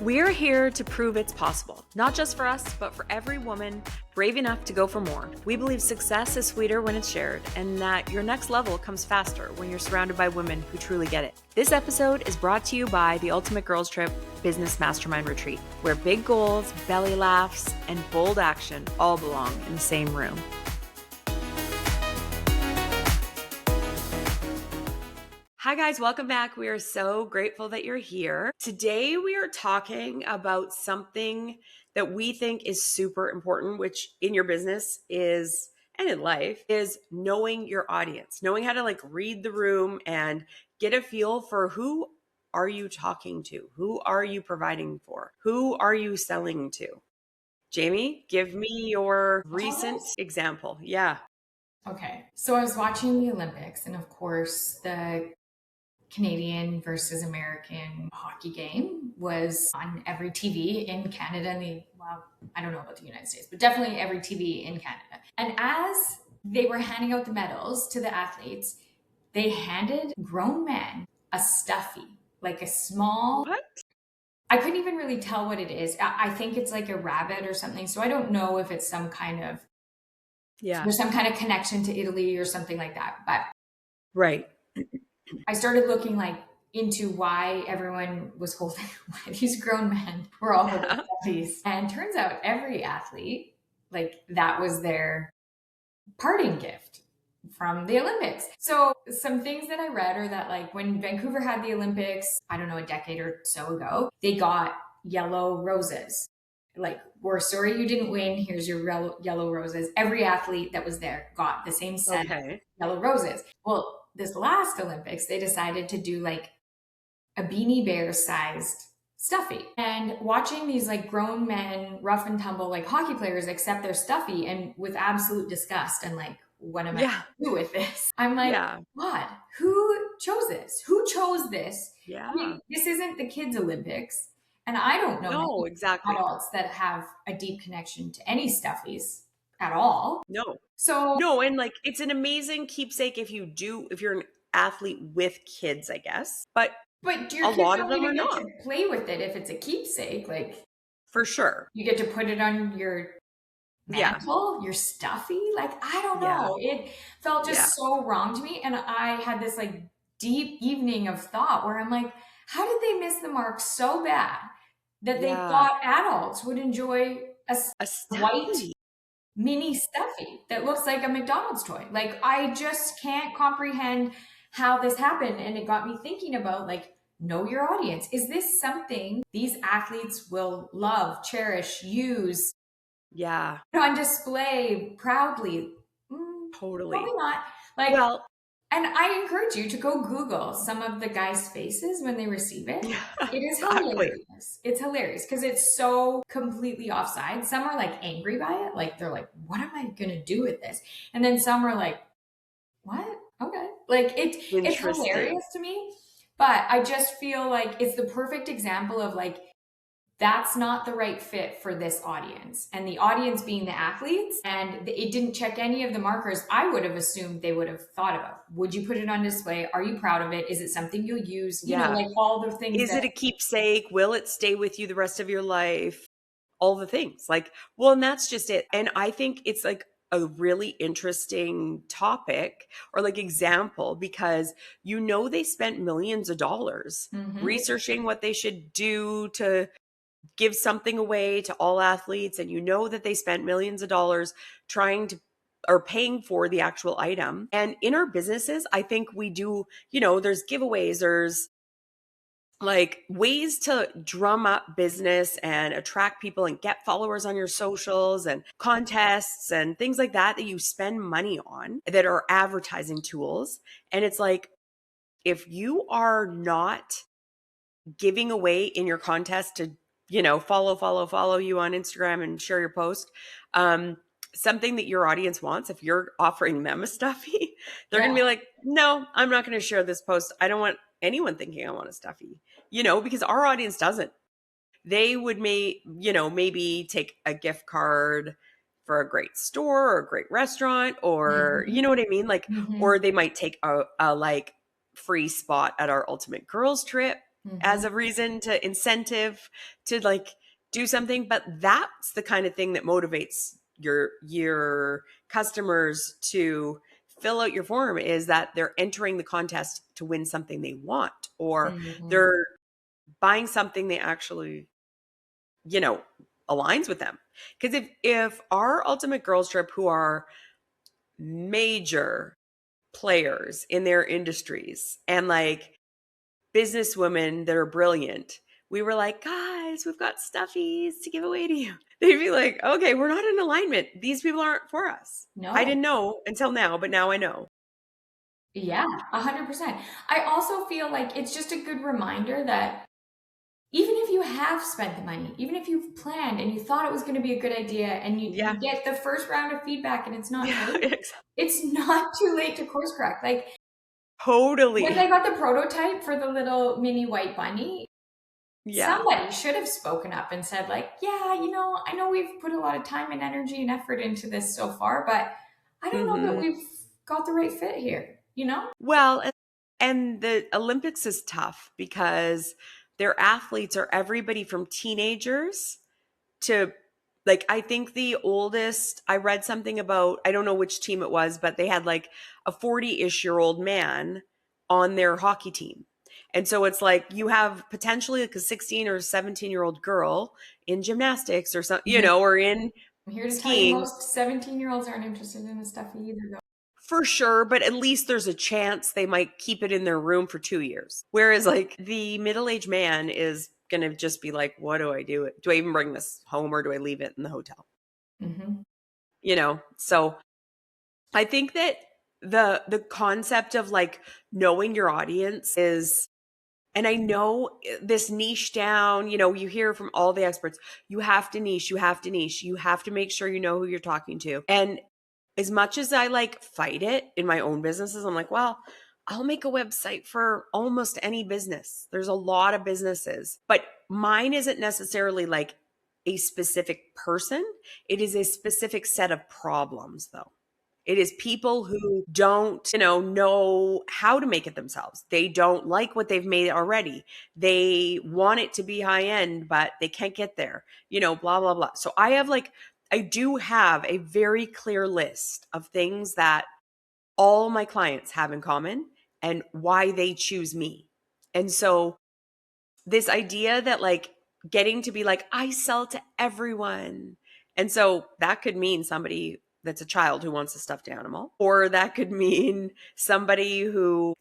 We're here to prove it's possible, not just for us, but for every woman brave enough to go for more. We believe success is sweeter when it's shared, and that your next level comes faster when you're surrounded by women who truly get it. This episode is brought to you by the Ultimate Girls Trip Business Mastermind Retreat, where big goals, belly laughs, and bold action all belong in the same room. Hi guys, welcome back. We are so grateful that you're here. Today we are talking about something that we think is super important, which in your business is, and in life, is knowing your audience, knowing how to read the room and get a feel for who are you talking to? Who are you providing for? Who are you selling to? Jamie, give me your recent example. Yeah. Okay. So I was watching the Olympics, and of course, the Canadian versus American hockey game was on every TV in Canada and I don't know about the United States, but definitely every TV in Canada. And as they were handing out the medals to the athletes, they handed grown men a stuffy, like a small. What? I couldn't even really tell what it is. I think it's like a rabbit or something. So I don't know if it's some kind of, there's some kind of connection to Italy or something like that. But right. I started looking into why everyone was holding, why these grown men were all holding stuffies. And turns out every athlete, that was their parting gift from the Olympics. So some things that I read are that when Vancouver had the Olympics, I don't know, a decade or so ago, they got yellow roses. We're sorry you didn't win. Here's your yellow roses. Every athlete that was there got the same set of yellow roses. Well, this last Olympics, they decided to do a Beanie Bear sized stuffy. And watching these grown men, rough and tumble, hockey players accept their stuffy and with absolute disgust and what am I going to do with this? I'm God, who chose this? Who chose this? Yeah. I mean, this isn't the kids' Olympics. And I don't know many adults that have a deep connection to any stuffies at all. No, and it's an amazing keepsake if you're an athlete with kids, I guess. But do your a kids lot don't of them even are get not. to play with it if it's a keepsake? For sure. You get to put it on your mantle, your stuffy. I don't know. It felt just so wrong to me. And I had this deep evening of thought where I'm how did they miss the mark so bad that they thought adults would enjoy a white mini stuffy that looks like a McDonald's toy? I just can't comprehend how this happened. And it got me thinking about know your audience. Is this something these athletes will love, cherish, use? On display proudly? Totally. Probably not. And I encourage you to go Google some of the guys' faces when they receive it. It is hilarious. It's hilarious because it's so completely offside. Some are angry by it. They're what am I going to do with this? And then some are what? Okay. It's hilarious to me. But I just feel it's the perfect example of that's not the right fit for this audience. And the audience being the athletes, and it didn't check any of the markers I would have assumed they would have thought about. Would you put it on display? Are you proud of it? Is it something you'll use? You know, all the things. Is it a keepsake? Will it stay with you the rest of your life? All the things. And that's just it. And I think it's a really interesting topic or example because they spent millions of dollars researching what they should do to give something away to all athletes, and that they spent millions of dollars trying to or paying for the actual item. And in our businesses, I think we do, there's giveaways, there's ways to drum up business and attract people and get followers on your socials and contests and things like that you spend money on that are advertising tools. And it's if you are not giving away in your contest to follow you on Instagram and share your post, something that your audience wants, if you're offering them a stuffy, they're going to be no, I'm not going to share this post. I don't want anyone thinking I want a stuffy, because our audience doesn't. They would maybe take a gift card for a great store or a great restaurant, or you know what I mean? Or they might take a free spot at our Ultimate Girls Trip. as Mm-hmm. a reason to incentive to like do something, but that's the kind of thing that motivates your customers to fill out your form, is that they're entering the contest to win something they want, or Mm-hmm. they're buying something they actually, you know, aligns with them. Because if our ultimate girls trip, who are major players in their industries and like businesswomen that are brilliant, we were like, guys, we've got stuffies to give away to you. They'd be like, okay, we're not in alignment. These people aren't for us. I No. didn't know until now, but now I know. Yeah, 100%. I also feel like it's just a good reminder that even if you have spent the money, even if you've planned and you thought it was going to be a good idea and you Yeah. get the first round of feedback and it's not Yeah. great, it's not too late to course correct. Like when they Totally. got the prototype for the little mini white bunny, Yeah. somebody should have spoken up and said, like, yeah, I know we've put a lot of time and energy and effort into this so far, but I don't know that Hmm. we've got the right fit here, you know? Well, and the Olympics is tough because their athletes are everybody from teenagers to, like, I think the oldest, I read something about, I don't know which team it was, but they had like a 40-ish-year-old man on their hockey team. And so it's like you have potentially like a 16 or 17-year-old girl in gymnastics or something, I'm or in here to tell you skiing. most 17-year-olds aren't interested in this stuff either, For sure, but at least there's a chance they might keep it in their room for 2 years. Whereas, like, the middle aged man is going to just be like, what do I do? Do I even bring this home or do I leave it in the hotel? though. Mm-hmm. So I think that the concept of like knowing your audience is, and I know this niche down, you hear from all the experts, you have to niche, you have to niche, you have to make sure you know who you're talking to. And as much as I like fight it in my own businesses, I'm like, well, I'll make a website for almost any business. There's a lot of businesses, but mine isn't necessarily like a specific person. It is a specific set of problems, though. It is people who don't, know how to make it themselves. They don't like what they've made already. They want it to be high end, but they can't get there, blah, blah, blah. So I do have a very clear list of things that all my clients have in common and why they choose me. And so this idea that like getting to be like, I sell to everyone. And so that could mean somebody that's a child who wants a stuffed animal, or that could mean somebody who,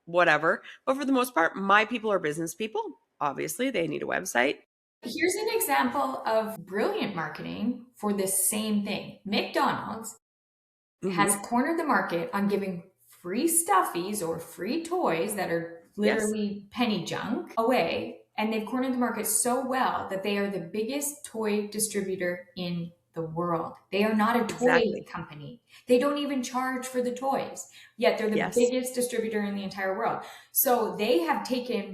whatever. But for the most part, my people are business people. Obviously, they need a website. Here's an example of brilliant marketing for this same thing. McDonald's has Hmm. cornered the market on giving free stuffies or free toys that are Yes, literally penny junk away. And they've cornered the market so well that they are the biggest toy distributor in the world. They are not a toy exactly. company. They don't even charge for the toys, yet they're the Yes. biggest distributor in the entire world. So they have taken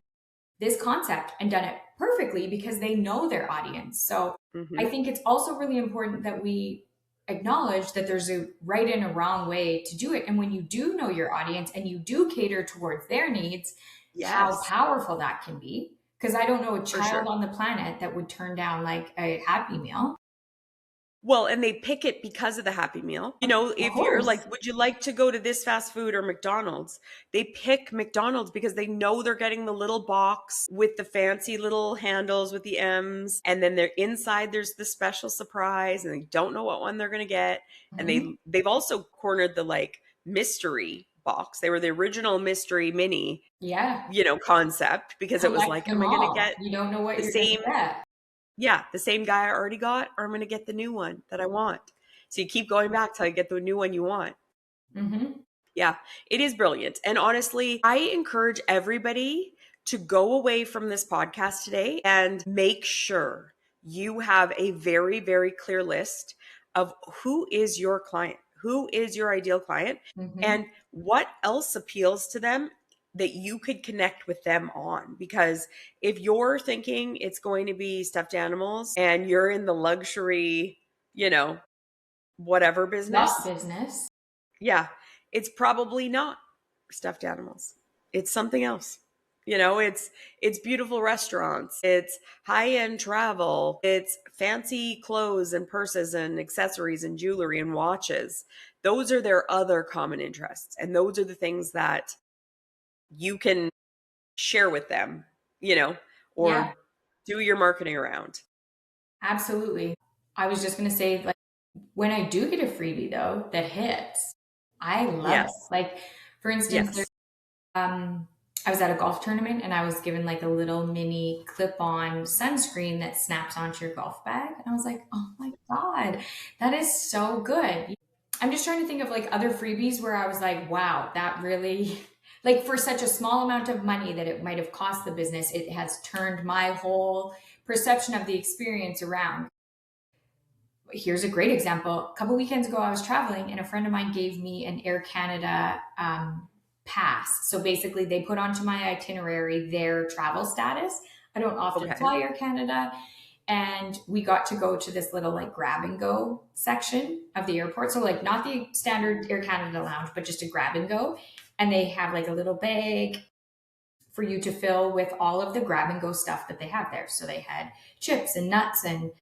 this concept and done it perfectly because they know their audience. So I Hmm. think it's also really important that we acknowledge that there's a right and a wrong way to do it. And when you do know your audience and you do cater towards their needs, how Yes, powerful that can be. Because I don't know a for child sure. on the planet that would turn down like a Happy Meal. Well, and they pick it because of the Happy Meal. Of If you're course. like, would you like to go to this fast food or McDonald's? They pick McDonald's because they know they're getting the little box with the fancy little handles with the M's. And then they're inside, there's the special surprise, and they don't know what one they're going to get. And Mhm. they've also cornered the like mystery box. They were the original mystery mini, Yeah. concept, because it was Collect like, am them I going to all. get You don't know what the you're going to same get. yeah, the same guy I already got, or I'm going to get the new one that I want. So you keep going back till you get the new one you want. Hmm. Yeah, it is brilliant. And honestly, I encourage everybody to go away from this podcast today and make sure you have a very, very clear list of who is your client, who is your ideal client, Hmm. and what else appeals to them that you could connect with them on. Because if you're thinking it's going to be stuffed animals and you're in the luxury, you know, whatever That business, business. yeah, it's probably not stuffed animals. It's something else. It's beautiful restaurants, it's high-end travel, it's fancy clothes and purses and accessories and jewelry and watches. Those are their other common interests. And those are the things that you can share with them, you know, Yeah, or do your marketing around. absolutely. I was just going to say, like, when I do get a freebie though that hits, I love it. Yes. Like, for instance, Yes. um, I was at a golf tournament and I was given like a little mini clip-on sunscreen that snaps onto your golf bag. And I was like, oh my God, that is so good. I'm just trying to think of like other freebies where I was like, wow, that really, like for such a small amount of money that it might have cost the business, it has turned my whole perception of the experience around. Here's a great example. A couple weekends ago, I was traveling, and a friend of mine gave me an Air Canada pass. So basically, they put onto my itinerary their travel status. I don't often Okay. fly Air Canada. And we got to go to this little like grab and go section of the airport. So, like, not the standard Air Canada lounge, but just a grab and go. And they have like a little bag for you to fill with all of the grab and go stuff that they have there. So, they had chips and nuts and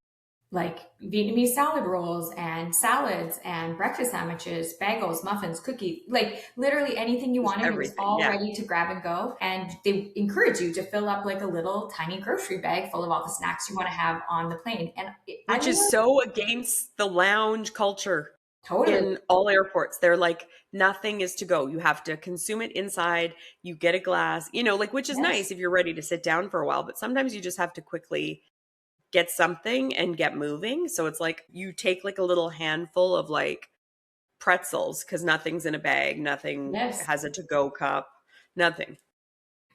like Vietnamese salad rolls and salads and breakfast sandwiches, bagels, muffins, cookies, like literally anything you Just wanted. It was everything. all Yeah. ready to grab and go. And they encourage you to fill up like a little tiny grocery bag full of all the snacks you want to have on the plane. And I Which mean, is so against the lounge culture totally. in all airports. They're like, nothing is to go. You have to consume it inside. You get a glass, like, which is Yes. nice if you're ready to sit down for a while, but sometimes you just have to quickly get something and get moving. So it's like you take like a little handful of like pretzels because nothing's in a bag, nothing Yes. has a to go cup, nothing.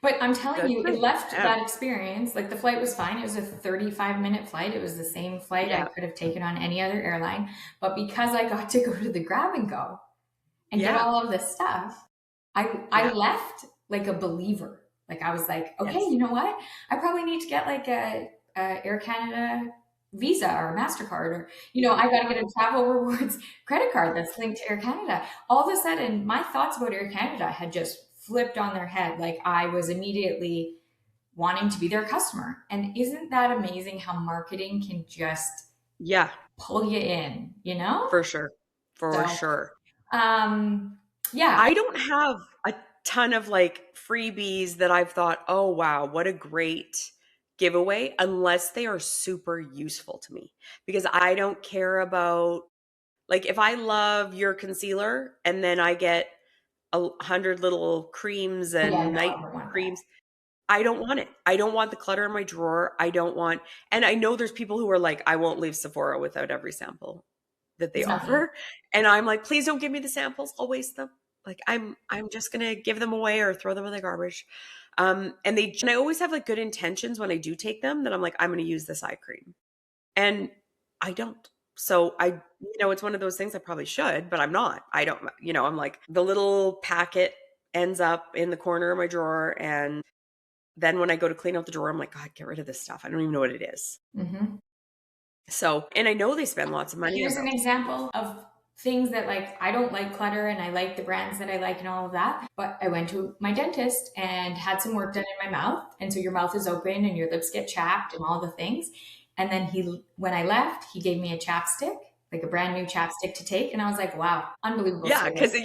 But I'm telling Good you, for it left them. that experience. Like the flight was fine. It was a 35-minute flight. It was the same flight I Yeah. could have taken on any other airline. But because I got to go to the grab and go, and get Yeah. all of this stuff, I Yeah. left like a believer. Like I was like, okay, Yes. you know what? I probably need to get like a Air Canada Visa or Mastercard, or I got to get a travel rewards credit card that's linked to Air Canada. All of a sudden, my thoughts about Air Canada had just flipped on their head. Like I was immediately wanting to be their customer. And isn't that amazing how marketing can just Yeah, pull you in, you know? for sure. For So, sure. um, yeah, I don't have a ton of like freebies that I've thought, oh, wow, what a great giveaway, unless they are super useful to me. Because I don't care about, like, if I love your concealer and then I get 100 little creams yeah, and no, night I don't want that. creams, I don't want it. I don't want the clutter in my drawer. I don't want, and I know there's people who are like, I won't leave Sephora without every sample that they It's not me. offer. And I'm like, please don't give me the samples. I'll waste them. Like I'm just gonna give them away or throw them in the garbage. And I always have like good intentions when I do take them that I'm like, I'm gonna use this eye cream. And I don't. So it's one of those things I probably should, but I'm not. I don't, I'm like the little packet ends up in the corner of my drawer. And then when I go to clean out the drawer, I'm like, God, get rid of this stuff. I don't even know what it is. Hmm. So, and I know they spend lots of money on Here's an those. example of things that like I don't like clutter and I like the brands that I like and all of that. But I went to my dentist and had some work done in my mouth. And so your mouth is open and your lips get chapped and all the things. And then when I left, he gave me a chapstick, like a brand new chapstick to take. And I was like, wow, unbelievable Yeah, because service.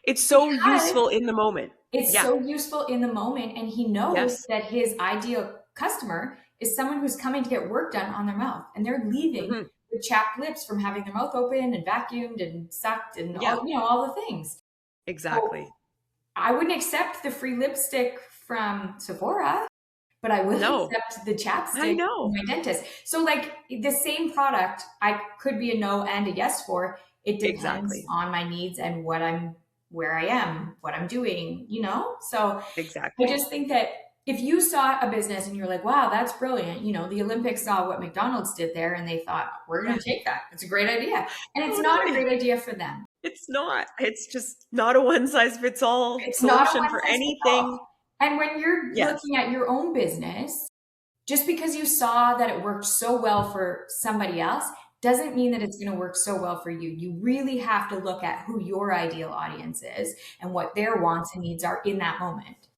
it's so Because useful in the moment. it's Yeah. so useful in the moment. And he knows Yes. that his ideal customer is someone who's coming to get work done on their mouth and they're leaving Hmm. with chapped lips from having their mouth open and vacuumed and sucked and Yeah, all the things. So exactly. I wouldn't accept the free lipstick from Sephora, but I will No, accept the I chapstick from know. my dentist. So like the same product, I could be a no and a yes for. It depends Exactly. on my needs and where I am, what I'm doing, So I Exactly. just think that if you saw a business and you're like, wow, that's brilliant. The Olympics saw what McDonald's did there and they thought, we're going Yeah, to take that. It's a great idea. And it's not a totally. great idea for them. It's not. It's just not a one size fits all It's not a solution one for size fits all. anything. And when you're Yes. looking at your own business, just because you saw that it worked so well for somebody else doesn't mean that it's going to work so well for you. You really have to look at who your ideal audience is and what their wants and needs are in that moment.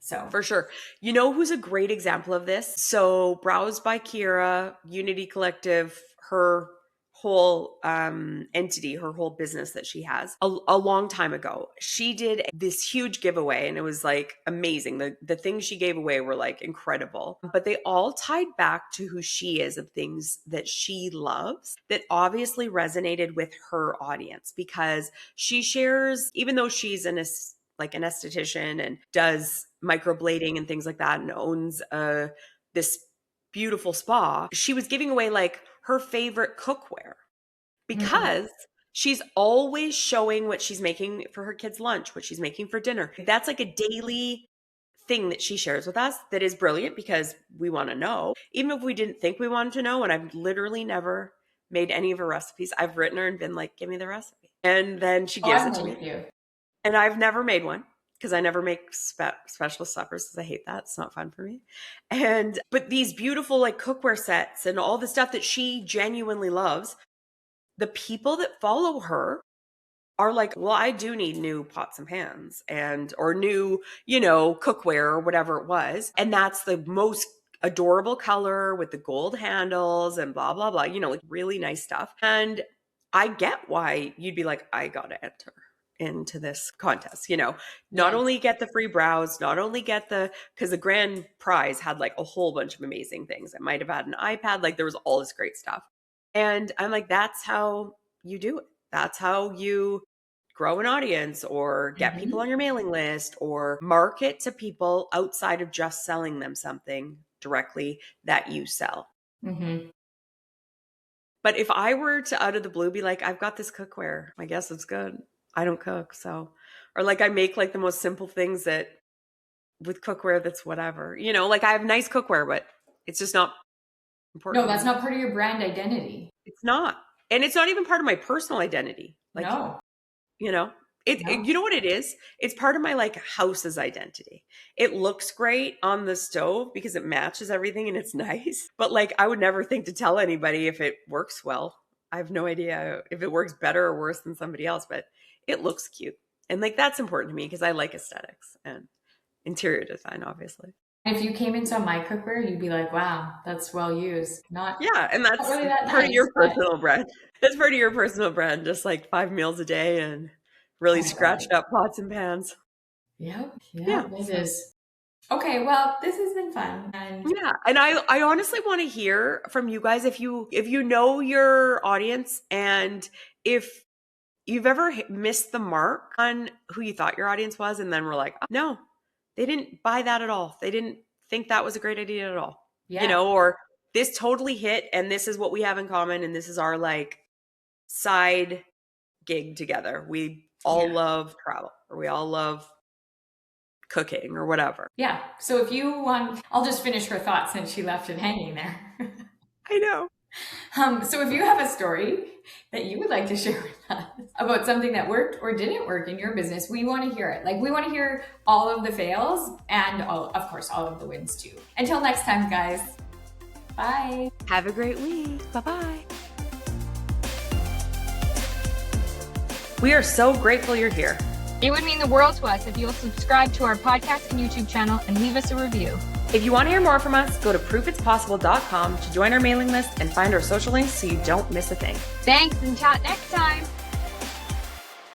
So for sure. You know who's a great example of this? So Browse by Kira, Unity Collective, her whole entity, her whole business that she has, a long time ago, she did this huge giveaway, and it was like amazing. The things she gave away were like incredible, but they all tied back to who she is, of things that she loves that obviously resonated with her audience, because she shares, even though she's like an esthetician and does microblading and things like that and owns this beautiful spa, she was giving away like her favorite cookware, because she's always showing what she's making for her kids' lunch, what she's making for dinner. That's like a daily thing that she shares with us that is brilliant, because we want to know, even if we didn't think we wanted to know. And I've literally never made any of her recipes. I've written her and been like, give me the recipe. And then she gives it to me. And I've never made one, because I never make special suppers, because I hate that. It's not fun for me. But these beautiful like cookware sets and all the stuff that she genuinely loves, the people that follow her are like, well, I do need new pots and pans or new, cookware or whatever it was. And that's the most adorable color with the gold handles and blah, blah, blah, like really nice stuff. And I get why you'd be like, I got to enter into this contest, not only get the free browse, not only get because the grand prize had like a whole bunch of amazing things. It might have had an iPad, like there was all this great stuff. And I'm like, that's how you do it. That's how you grow an audience, or get people on your mailing list, or market to people outside of just selling them something directly that you sell. But if I were to out of the blue be like, I've got this cookware, I guess it's good. I don't cook, so, or like I make like the most simple things that with cookware, that's whatever, like I have nice cookware, but it's just not important. No, that's not part of your brand identity. It's not. And it's not even part of my personal identity. Like, no. You know what it is? It's part of my like house's identity. It looks great on the stove because it matches everything and it's nice. But like, I would never think to tell anybody if it works well. I have no idea if it works better or worse than somebody else, but it looks cute. And like, that's important to me because I like aesthetics and interior design, obviously. If you came into my cookware, you'd be like, wow, that's well used. And that's really part of your personal brand. That's part of your personal brand, just like 5 meals a day and really scratched up pots and pans. Yep. Yeah, it is. Okay, well, this has been fun. And I honestly want to hear from you guys if you know your audience, and if you've ever missed the mark on who you thought your audience was, and then we're like, oh, no, they didn't buy that at all. They didn't think that was a great idea at all. Yeah. Or this totally hit, and this is what we have in common, and this is our like side gig together. We all love travel, or we all love cooking or whatever. Yeah. So if you want, I'll just finish her thought since she left it hanging there. I know. So if you have a story that you would like to share with us about something that worked or didn't work in your business, we want to hear it. Like, we want to hear all of the fails and of course, all of the wins too. Until next time, guys. Bye. Have a great week. Bye-bye. We are so grateful you're here. It would mean the world to us if you'll subscribe to our podcast and YouTube channel and leave us a review. If you want to hear more from us, go to proofitspossible.com to join our mailing list and find our social links so you don't miss a thing. Thanks, and chat next time.